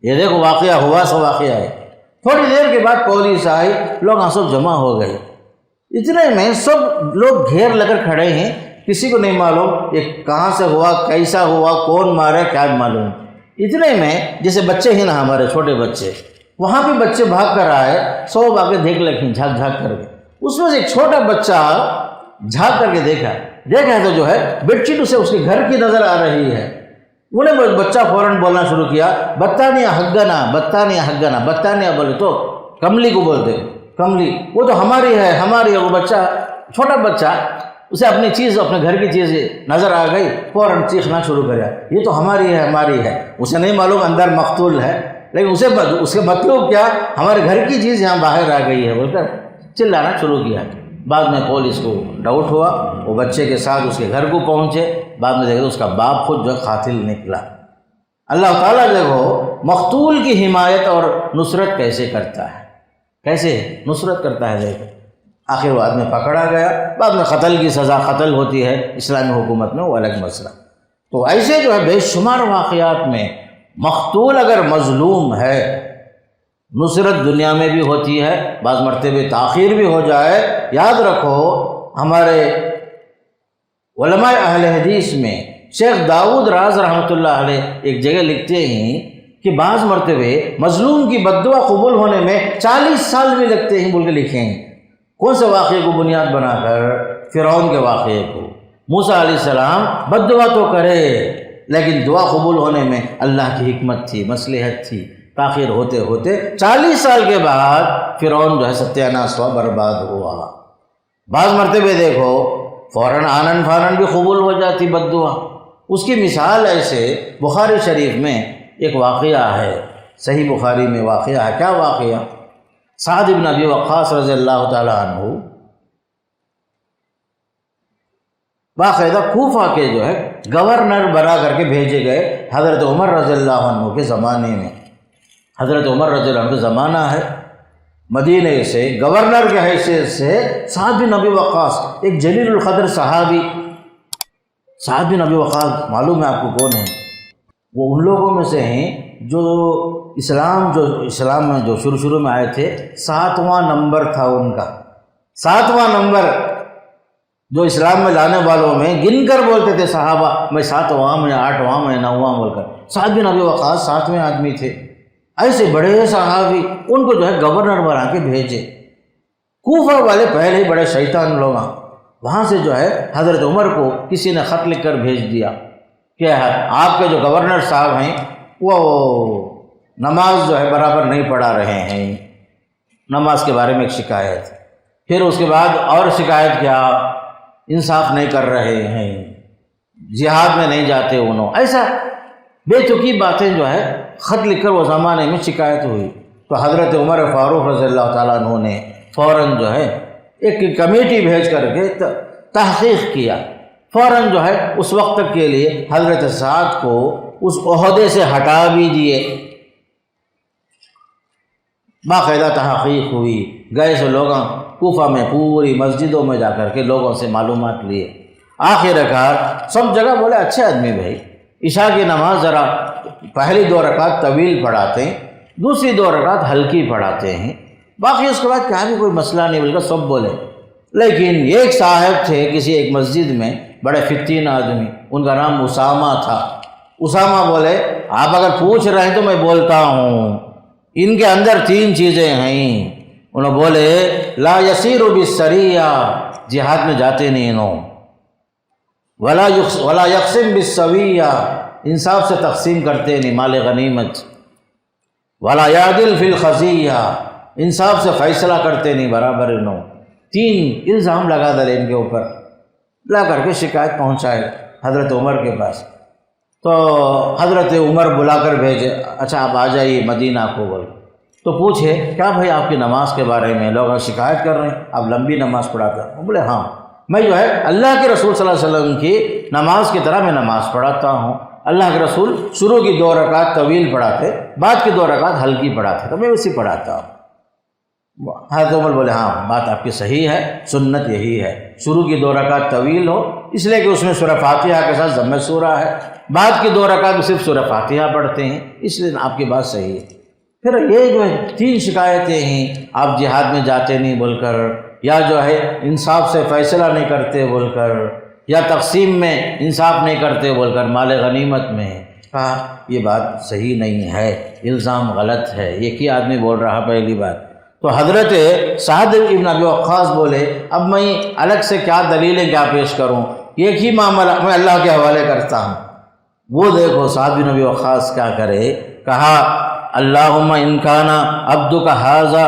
یہ دیکھو واقعہ ہوا سو واقعہ ہے۔ تھوڑی دیر کے بعد پولیس آئی، لوگ سب جمع ہو گئے، اتنے میں سب لوگ گھیر لے کر کھڑے ہیں، کسی کو نہیں معلوم یہ کہاں سے ہوا، کیسا ہوا، کون مارے، کیا معلوم۔ اتنے میں جیسے بچے ہیں نا ہمارے چھوٹے بچے، وہاں بھی بچے بھاگ کر آئے، سب آ کے دیکھ لکھیں جھاگ کر کے، اس میں سے ایک چھوٹا بچہ جھاگ کر کے دیکھا تو جو ہے بیڈ شیٹ اسے اس کے گھر کی نظر آ رہی ہے۔ انہیں بچہ فوراً بولنا شروع کیا، بطانیہ بولے تو کملی کو بولتے، کملی وہ تو ہماری ہے، وہ بچہ چھوٹا بچہ اسے اپنی چیز، اپنے گھر کی چیز نظر آ گئی، فوراً چیخنا شروع کرا، یہ تو ہماری ہے، اسے نہیں معلوم اندر مقتول ہے، لیکن اس کے مطلب کیا، ہمارے گھر کی چیز یہاں باہر آ گئی ہے بول کر چلانا شروع کیا۔ بعد میں پولیس کو ڈاؤٹ ہوا، وہ بچے کے ساتھ اس کے گھر کو پہنچے، بعد میں دیکھا تو اس کا باپ خود جو قاتل نکلا۔ اللہ تعالیٰ دیکھو مقتول کی حمایت اور نصرت کیسے کرتا ہے، دیکھو آخر وہ آدمی پکڑا گیا، بعد میں قتل کی سزا قتل ہوتی ہے اسلامی حکومت میں، وہ الگ مسئلہ۔ تو ایسے جو ہے بے شمار واقعات میں مقتول اگر مظلوم ہے نصرت دنیا میں بھی ہوتی ہے، بعض مرتبہ تاخیر بھی ہو جائے۔ یاد رکھو ہمارے علماء اہل حدیث میں شیخ داؤد راز رحمۃ اللہ علیہ ایک جگہ لکھتے ہیں کہ بعض مرتبہ مظلوم کی بد دعا قبول ہونے میں 40 سال بھی لگتے ہیں بول کے لکھے ہیں۔ کون سے واقعے کو بنیاد بنا کر؟ فرعون کے واقعے کو۔ موسیٰ علیہ السلام بد دعا تو کرے لیکن دعا قبول ہونے میں اللہ کی حکمت تھی، مصلحت تھی، تاخیر ہوتے ہوتے 40 سال کے بعد فرعون جو ہے ستیہ ناش ہوا، برباد ہوا۔ بعض مرتبہ دیکھو فوراً آنن فانن بھی قبول ہو جاتی بد دعا۔ اس کی مثال ایسے بخاری شریف میں ایک واقعہ ہے، صحیح بخاری میں واقعہ ہے۔ کیا واقعہ؟ سعد بن ابی وقاص رضی اللہ تعالی عنہ باقاعدہ کوفہ کے جو ہے گورنر بنا کر کے بھیجے گئے حضرت عمر رضی اللہ عنہ کے زمانے میں۔ حضرت عمر رضی اللہ عنہ کا زمانہ ہے، مدینہ سے گورنر کے حیثیت سے سعد بن ابی وقاص ایک جلیل القدر صحابی۔ سعد بن ابی وقاص معلوم ہے آپ کو کون ہے؟ وہ ان لوگوں میں سے ہیں جو اسلام میں جو شروع میں آئے تھے، 7واں نمبر تھا ان کا، 7واں نمبر جو اسلام میں لانے والوں میں گن کر بولتے تھے صحابہ، میں 7واں میں 8واں میں 9واں بول کر۔ سعد بن ابی وقاص 7ویں آدمی تھے۔ ایسے بڑے صحابی ان کو جو ہے گورنر بنا کے بھیجے۔ کوفہ والے پہلے ہی بڑے شیطان لوگ، وہاں سے جو ہے حضرت عمر کو کسی نے خط لکھ کر بھیج دیا کہ آپ کے جو گورنر صاحب ہیں وہ نماز جو ہے برابر نہیں پڑھا رہے ہیں، نماز کے بارے میں ایک شکایت۔ پھر اس کے بعد اور شکایت کیا، انصاف نہیں کر رہے ہیں، جہاد میں نہیں جاتے انہوں، ایسا بے تکی باتیں جو ہے خط لکھ کر وہ زمانے میں شکایت ہوئی۔ تو حضرت عمر فاروق رضی اللہ تعالیٰ عنہ نے فوراً جو ہے ایک کمیٹی بھیج کر کے تحقیق کیا۔ فوراً جو ہے اس وقت تک کے لیے حضرت سعد کو اس عہدے سے ہٹا بھی دیے۔ باقاعدہ تحقیق ہوئی، گئے سے لوگوں کوفہ میں پوری مسجدوں میں جا کر کے لوگوں سے معلومات لیے۔ آخر کار سب جگہ بولے اچھے آدمی بھائی، عشاء کی نماز ذرا پہلی 2 رکعت طویل پڑھاتے ہیں، دوسری 2 رکعت ہلکی پڑھاتے ہیں، باقی اس کے بعد کیا بھی کوئی مسئلہ نہیں بول کر سب بولے۔ لیکن ایک صاحب تھے کسی ایک مسجد میں، بڑے فتین آدمی، ان کا نام اسامہ تھا۔ اسامہ بولے آپ اگر پوچھ رہے ہیں تو میں بولتا ہوں، ان کے اندر 3 چیزیں ہیں۔ انہوں بولے لا یسیر بالسریہ، جہاد میں جاتے نہیں انہوں، ولا یقسم بالسویہ، انصاف سے تقسیم کرتے نہیں مال غنیمت، ولا یعدل فی الخزیہ، انصاف سے فیصلہ کرتے نہیں برابر انہوں۔ 3 الزام لگا ڈالے ان کے اوپر، لا کر کے شکایت پہنچائے حضرت عمر کے پاس۔ تو حضرت عمر بلا کر بھیجے، اچھا آپ آ جائیے مدینہ کو بول۔ تو پوچھے کیا بھائی آپ کی نماز کے بارے میں لوگ شکایت کر رہے ہیں، آپ لمبی نماز پڑھاتے ہیں؟ بولے ہاں، میں جو ہے اللہ کے رسول صلی اللہ علیہ وسلم کی نماز کی طرح میں نماز پڑھاتا ہوں۔ اللہ کے رسول شروع کی 2 رکعت طویل پڑھاتے، بعد کی 2 رکعت ہلکی پڑھاتے، تو میں ویسے پڑھاتا ہوں۔ حضرت عمر بولے ہاں بات آپ کی صحیح ہے، سنت یہی ہے، شروع کی 2 رکعت طویل ہو، اس لیے کہ اس میں سورہ فاتحہ کے ساتھ ضم سورہ ہے، بعد کی 2 رکعت میں صرف سورہ فاتحہ پڑھتے ہیں، اس لیے آپ کی بات صحیح ہے۔ پھر یہ جو ہے 3 شکایتیں ہیں، آپ جہاد میں جاتے نہیں بول کر، یا جو ہے انصاف سے فیصلہ نہیں کرتے بول کر، یا تقسیم میں انصاف نہیں کرتے بول کر مال غنیمت میں۔ کہا یہ بات صحیح نہیں ہے، الزام غلط ہے، ایک ہی آدمی بول رہا پہلی بات۔ تو حضرت سعد بن ابی وقاص بولے اب میں الگ سے کیا دلیلیں کیا پیش کروں، ایک ہی معاملہ میں اللہ کے حوالے کرتا ہوں۔ وہ دیکھو سعد بن ابی وقاص کیا کرے، کہا اللہم ان کان عبدک ھذا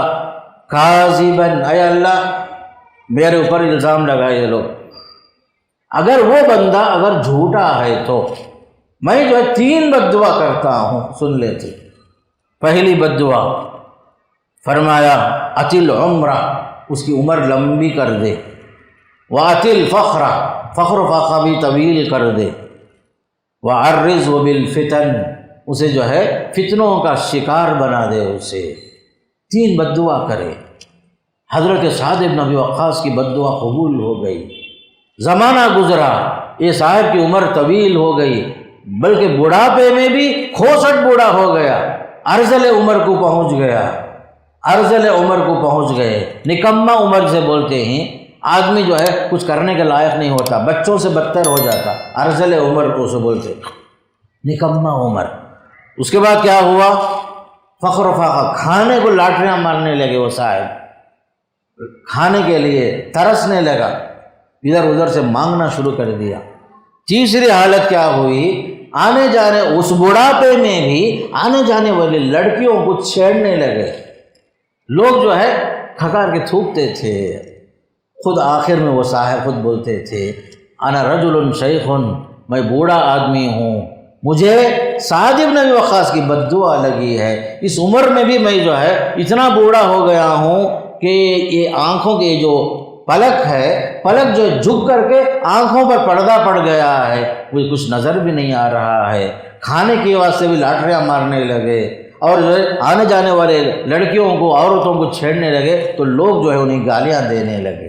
کاذبا، اے اللہ میرے اوپر الزام لگائے یہ لوگ، اگر وہ بندہ اگر جھوٹا ہے تو میں جو ہے 3 بد دعا کرتا ہوں، سن لیتے۔ پہلی بد دعا فرمایا اطل عمرہ، اس کی عمر لمبی کر دے، واطل فخرہ، فخر و فاقہ بھی طویل کر دے، وعرض بالفتن، اسے جو ہے فتنوں کا شکار بنا دے اسے۔ 3 بد دعا کرے۔ حضرت سعد بن ابی وقاص کی بد دعا قبول ہو گئی۔ زمانہ گزرا، یہ صاحب کی عمر طویل ہو گئی، بلکہ بڑھاپے میں بھی 66 بوڑھا ہو گیا، ارذل عمر کو پہنچ گیا۔ ارذل عمر کو پہنچ گئے۔ نکما عمر سے بولتے ہیں آدمی جو ہے کچھ کرنے کے لائق نہیں ہوتا، بچوں سے بدتر ہو جاتا، ارذل عمر کو اسے بولتے، نکما عمر۔ اس کے بعد کیا ہوا؟ فخر و فاقہ، کھانے کو لاٹریاں مارنے لگے وہ صاحب، کھانے کے لیے ترسنے لگا، ادھر ادھر سے مانگنا شروع کر دیا۔ تیسری حالت کیا ہوئی؟ آنے جانے، اس بڑھاپے میں بھی آنے جانے والی لڑکیوں کو چھیڑنے لگے۔ لوگ جو ہے کھکار کے تھوکتے تھے، خود آخر میں وہ صاحب خود بولتے تھے انا رجل شیخ، میں بوڑھا آدمی ہوں، مجھے سعد بن ابی وقاص کی بد دعا لگی ہے، اس عمر میں بھی میں جو ہے اتنا بوڑھا ہو گیا ہوں کہ یہ آنکھوں کے جو پلک ہے، پلک جو جھک کر کے آنکھوں پر پردہ پڑ گیا ہے، مجھے کچھ نظر بھی نہیں آ رہا ہے۔ کھانے کی واسطے بھی لاٹریاں مارنے لگے، اور جو ہے آنے جانے والے لڑکیوں کو، عورتوں کو چھیڑنے لگے، تو لوگ جو ہے انہیں گالیاں دینے لگے۔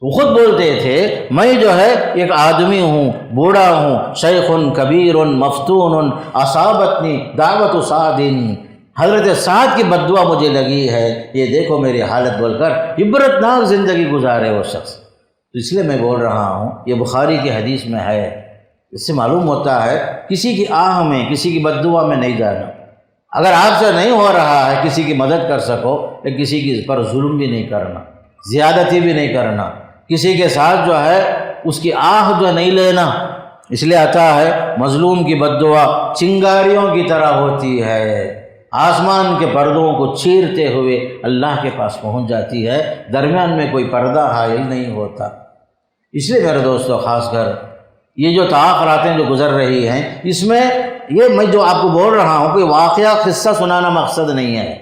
وہ خود بولتے تھے میں جو ہے ایک آدمی ہوں، بوڑھا ہوں، شیخ کبیر مفتون اصابتنی دعوت سعد، حضرت سعد کی بد دعا مجھے لگی ہے، یہ دیکھو میری حالت، بول کر عبرتناک زندگی گزارے وہ شخص۔ تو اس لیے میں بول رہا ہوں، یہ بخاری کی حدیث میں ہے، اس سے معلوم ہوتا ہے کسی کی آہ میں، کسی کی بد دعا میں نہیں جانا۔ اگر آپ سے نہیں ہو رہا ہے کسی کی مدد کر سکو، تو کسی کی پر ظلم بھی نہیں کرنا، زیادتی بھی نہیں کرنا، کسی کے ساتھ جو ہے اس کی آہ جو نہیں لینا۔ اس لیے آتا ہے مظلوم کی بد دعا چنگاریوں کی طرح ہوتی ہے، آسمان کے پردوں کو چیرتے ہوئے اللہ کے پاس پہنچ جاتی ہے، درمیان میں کوئی پردہ حائل نہیں ہوتا۔ اس لیے میرے دوستو، خاص کر یہ جو تاخراتیں جو گزر رہی ہیں، اس میں یہ میں جو آپ کو بول رہا ہوں کہ واقعہ قصہ سنانا مقصد نہیں ہے۔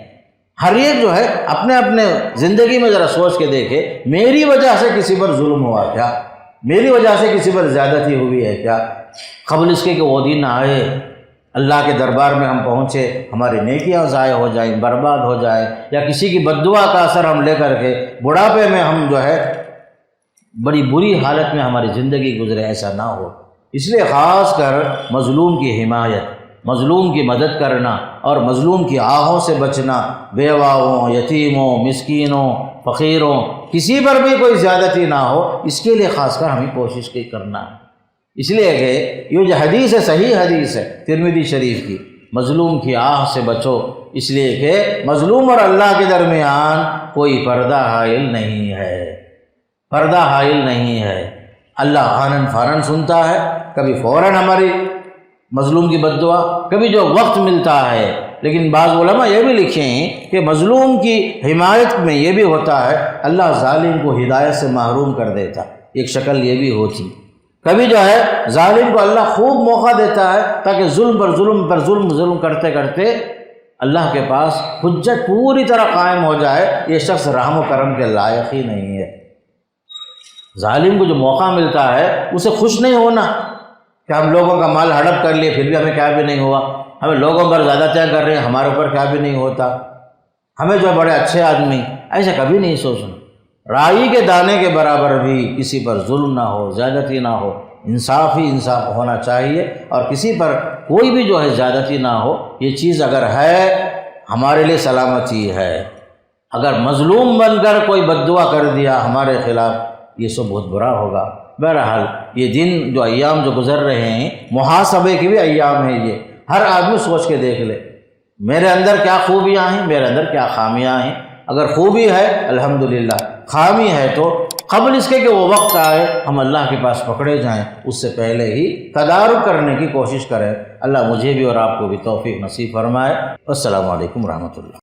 ہر ایک جو ہے اپنے اپنے زندگی میں ذرا سوچ کے دیکھے، میری وجہ سے کسی پر ظلم ہوا کیا؟ میری وجہ سے کسی پر زیادتی ہوئی ہے کیا؟ قبل اس کے کہ وہ دن آئے، اللہ کے دربار میں ہم پہنچے، ہماری نیکیاں ضائع ہو جائیں، برباد ہو جائیں، یا کسی کی بد دعا کا اثر ہم لے کر کے بڑھاپے میں ہم جو ہے بڑی بری حالت میں ہماری زندگی گزرے، ایسا نہ ہو۔ اس لیے خاص کر مظلوم کی حمایت، مظلوم کی مدد کرنا اور مظلوم کی آہوں سے بچنا، بیواؤں، یتیموں، مسکینوں، فقیروں، کسی پر بھی کوئی زیادتی نہ ہو، اس کے لیے خاص کر ہمیں کوشش کرنا ہے۔ اس لیے کہ یہ جو حدیث ہے، صحیح حدیث ہے ترمذی شریف کی، مظلوم کی آہ سے بچو، اس لیے کہ مظلوم اور اللہ کے درمیان کوئی پردہ حائل نہیں ہے، پردہ حائل نہیں ہے۔ اللہ آنن فوراً سنتا ہے، کبھی فوراً ہماری مظلوم کی بد دعا، کبھی جو وقت ملتا ہے۔ لیکن بعض علماء یہ بھی لکھے ہیں کہ مظلوم کی حمایت میں یہ بھی ہوتا ہے اللہ ظالم کو ہدایت سے محروم کر دیتا، ایک شکل یہ بھی ہوتی۔ کبھی جو ہے ظالم کو اللہ خوب موقع دیتا ہے تاکہ ظلم پر ظلم پر ظلم کرتے کرتے اللہ کے پاس حجت پوری طرح قائم ہو جائے، یہ شخص رحم و کرم کے لائق ہی نہیں ہے۔ ظالم کو جو موقع ملتا ہے اسے خوش نہیں ہونا کہ ہم لوگوں کا مال ہڑپ کر لیے پھر بھی ہمیں کیا بھی نہیں ہوا، ہمیں لوگوں پر زیادتیاں کر رہے ہیں ہمارے اوپر کیا بھی نہیں ہوتا، ہمیں جو بڑے اچھے آدمی، ایسا کبھی نہیں سوچنا۔ رائی کے دانے کے برابر بھی کسی پر ظلم نہ ہو، زیادتی نہ ہو، انصاف ہی انصاف ہونا چاہیے، اور کسی پر کوئی بھی جو ہے زیادتی نہ ہو۔ یہ چیز اگر ہے ہمارے لیے سلامتی ہے۔ اگر مظلوم بن کر کوئی بد دعا کر دیا ہمارے خلاف، یہ سب بہت برا ہوگا۔ بہرحال یہ دن جو ایام جو گزر رہے ہیں، محاسبے کے بھی ایام ہیں، یہ ہر آدمی سوچ کے دیکھ لے میرے اندر کیا خوبیاں ہیں، میرے اندر کیا خامیاں ہیں۔ اگر خوبی ہے الحمدللہ، خامی ہے تو قبل اس کے کہ وہ وقت آئے ہم اللہ کے پاس پکڑے جائیں، اس سے پہلے ہی تدارک کرنے کی کوشش کریں۔ اللہ مجھے بھی اور آپ کو بھی توفیق نصیب فرمائے۔ السلام علیکم ورحمۃ اللہ۔